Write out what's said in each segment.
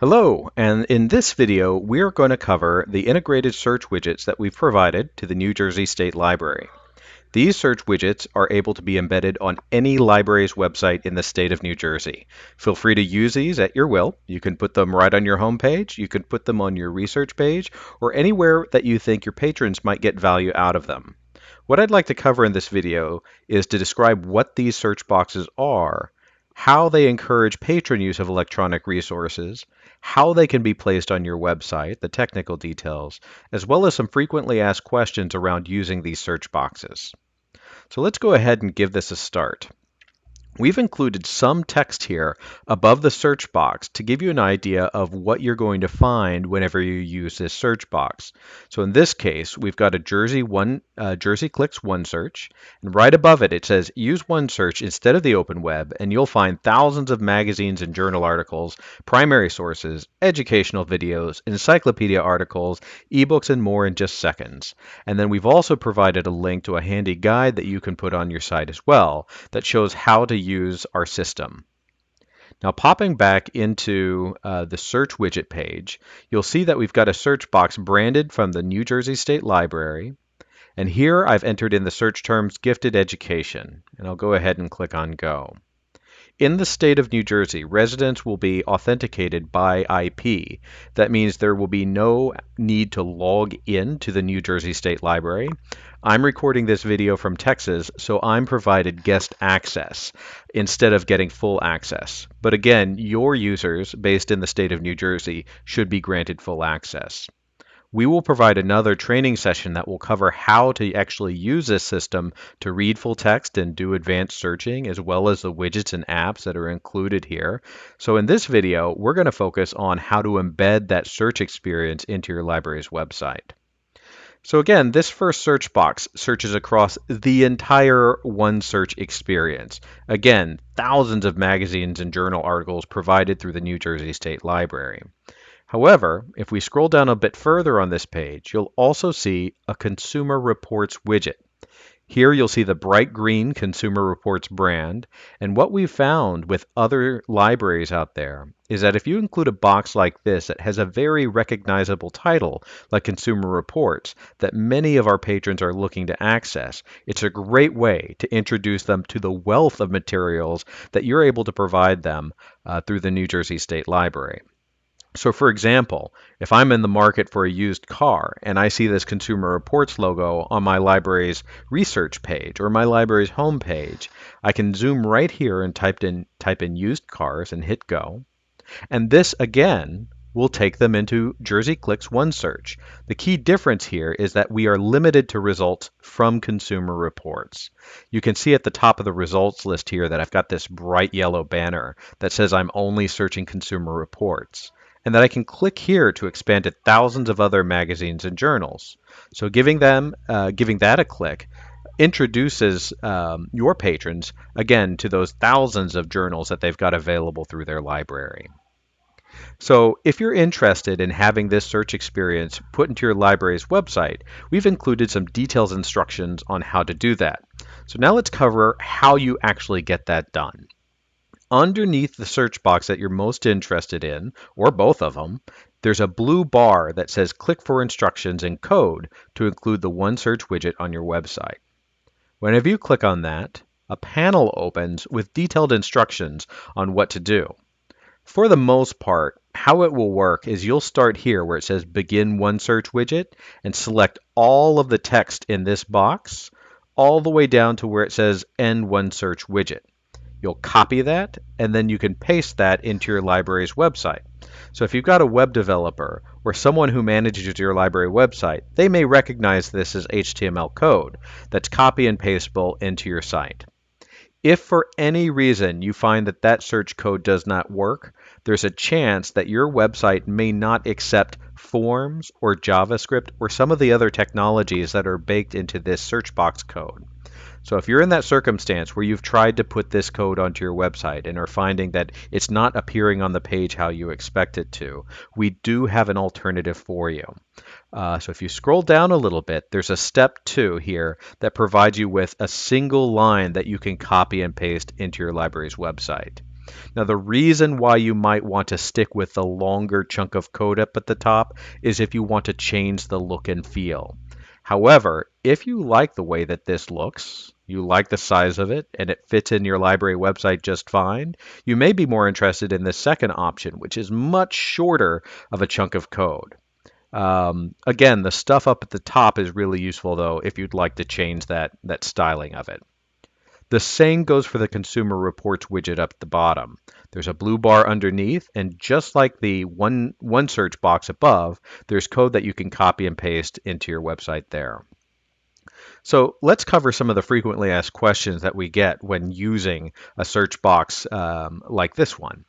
Hello, and in this video, we're going to cover the integrated search widgets that we've provided to the New Jersey State Library. These search widgets are able to be embedded on any library's website in the state of New Jersey. Feel free to use these at your will. You can put them right on your home page, you can put them on your research page, or anywhere that you think your patrons might get value out of them. What I'd like to cover in this video is to describe what these search boxes are, how they encourage patron use of electronic resources, how they can be placed on your website, the technical details, as well as some frequently asked questions around using these search boxes. So let's go ahead and give this a start. We've included some text here above the search box to give you an idea of what you're going to find whenever you use this search box. So in this case, we've got a Jersey Clicks One Search, and right above it, it says use One Search instead of the open web, and you'll find thousands of magazines and journal articles, primary sources, educational videos, encyclopedia articles, ebooks, and more in just seconds. And then we've also provided a link to a handy guide that you can put on your site as well that shows how to use our system. Now, popping back into the search widget page, you'll see that we've got a search box branded from the New Jersey State Library. And here I've entered in the search terms gifted education, and I'll go ahead and click on go. In the state of New Jersey, residents will be authenticated by IP. That means there will be no need to log in to the New Jersey State Library. I'm recording this video from Texas, so I'm provided guest access instead of getting full access. But again, your users based in the state of New Jersey should be granted full access. We will provide another training session that will cover how to actually use this system to read full text and do advanced searching, as well as the widgets and apps that are included here. So in this video, we're going to focus on how to embed that search experience into your library's website. So again, this first search box searches across the entire OneSearch experience. Again, thousands of magazines and journal articles provided through the New Jersey State Library. However, if we scroll down a bit further on this page, you'll also see a Consumer Reports widget. Here you'll see the bright green Consumer Reports brand, and what we've found with other libraries out there is that if you include a box like this that has a very recognizable title, like Consumer Reports, that many of our patrons are looking to access, it's a great way to introduce them to the wealth of materials that you're able to provide them through the New Jersey State Library. So for example, if I'm in the market for a used car and I see this Consumer Reports logo on my library's research page or my library's home page, I can zoom right here and type in used cars and hit go. And this again will take them into Jersey Clicks One Search. The key difference here is that we are limited to results from Consumer Reports. You can see at the top of the results list here that I've got this bright yellow banner that says I'm only searching Consumer Reports, and that I can click here to expand to thousands of other magazines and journals. So giving that a click introduces your patrons, again, to those thousands of journals that they've got available through their library. So if you're interested in having this search experience put into your library's website, we've included some detailed instructions on how to do that. So now let's cover how you actually get that done. Underneath the search box that you're most interested in, or both of them, there's a blue bar that says click for instructions and code to include the OneSearch widget on your website. Whenever you click on that, a panel opens with detailed instructions on what to do. For the most part, how it will work is you'll start here where it says begin OneSearch widget and select all of the text in this box all the way down to where it says end OneSearch widget. You'll copy that, and then you can paste that into your library's website. So if you've got a web developer or someone who manages your library website, they may recognize this as HTML code that's copy and pastable into your site. If for any reason you find that that search code does not work, there's a chance that your website may not accept forms or JavaScript or some of the other technologies that are baked into this search box code. So if you're in that circumstance where you've tried to put this code onto your website and are finding that it's not appearing on the page how you expect it to, we do have an alternative for you. So if you scroll down a little bit, there's a step 2 here that provides you with a single line that you can copy and paste into your library's website. Now, the reason why you might want to stick with the longer chunk of code up at the top is if you want to change the look and feel. However, if you like the way that this looks, you like the size of it, and it fits in your library website just fine, you may be more interested in the second option, which is much shorter of a chunk of code. Again, the stuff up at the top is really useful, though, if you'd like to change that styling of it. The same goes for the Consumer Reports widget up at the bottom. There's a blue bar underneath, and just like the one search box above, there's code that you can copy and paste into your website there. So let's cover some of the frequently asked questions that we get when using a search box like this one.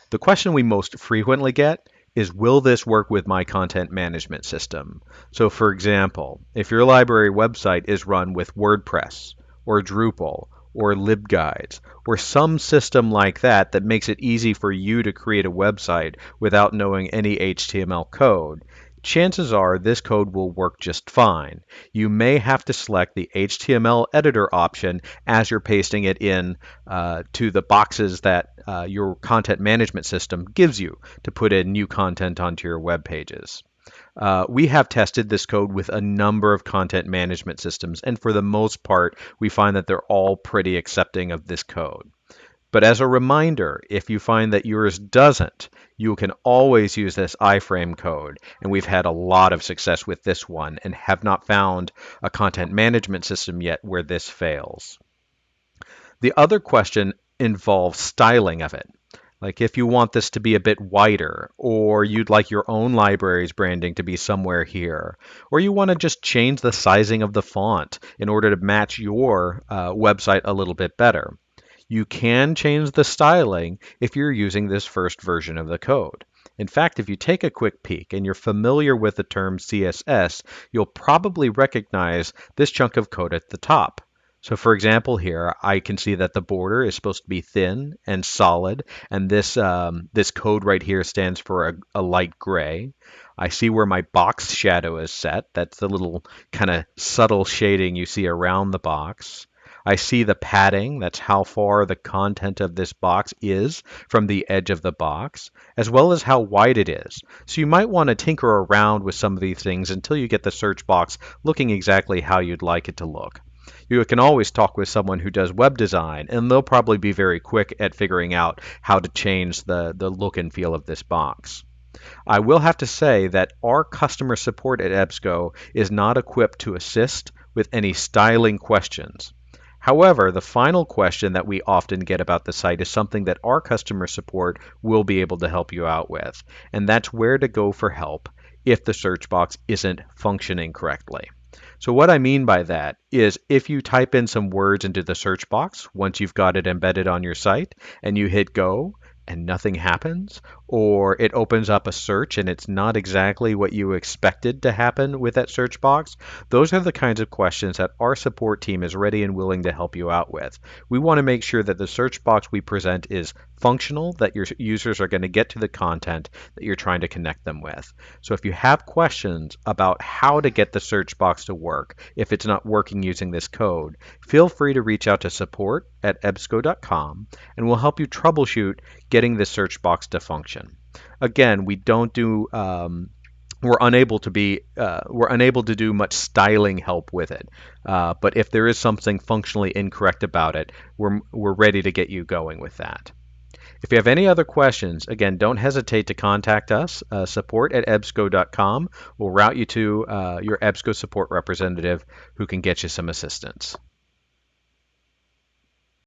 The question we most frequently get is, will this work with my content management system? So for example, if your library website is run with WordPress or Drupal or LibGuides or some system like that that makes it easy for you to create a website without knowing any HTML code, chances are this code will work just fine. You may have to select the HTML editor option as you're pasting it in to the boxes that your content management system gives you to put in new content onto your web pages. We have tested this code with a number of content management systems, and for the most part, we find that they're all pretty accepting of this code. But as a reminder, if you find that yours doesn't, you can always use this iframe code. And we've had a lot of success with this one and have not found a content management system yet where this fails. The other question involves styling of it. Like if you want this to be a bit wider, or you'd like your own library's branding to be somewhere here, or you want to just change the sizing of the font in order to match your website a little bit better. You can change the styling if you're using this first version of the code. In fact, if you take a quick peek and you're familiar with the term CSS, you'll probably recognize this chunk of code at the top. So for example here, I can see that the border is supposed to be thin and solid, and this code right here stands for a light gray. I see where my box shadow is set. That's the little kind of subtle shading you see around the box. I see the padding, that's how far the content of this box is from the edge of the box, as well as how wide it is. So you might want to tinker around with some of these things until you get the search box looking exactly how you'd like it to look. You can always talk with someone who does web design, and they'll probably be very quick at figuring out how to change the look and feel of this box. I will have to say that our customer support at EBSCO is not equipped to assist with any styling questions. However, the final question that we often get about the site is something that our customer support will be able to help you out with, and that's where to go for help if the search box isn't functioning correctly. So what I mean by that is if you type in some words into the search box once you've got it embedded on your site and you hit go and nothing happens, or it opens up a search and it's not exactly what you expected to happen with that search box, those are the kinds of questions that our support team is ready and willing to help you out with. We want to make sure that the search box we present is functional, that your users are going to get to the content that you're trying to connect them with. So if you have questions about how to get the search box to work, if it's not working using this code, feel free to reach out to support@ebsco.com and we'll help you troubleshoot getting this search box to function. Again, we don't do we're unable to do much styling help with it. But if there is something functionally incorrect about it, we're ready to get you going with that. If you have any other questions, again, don't hesitate to contact us. Support@ebsco.com will route you to your EBSCO support representative who can get you some assistance.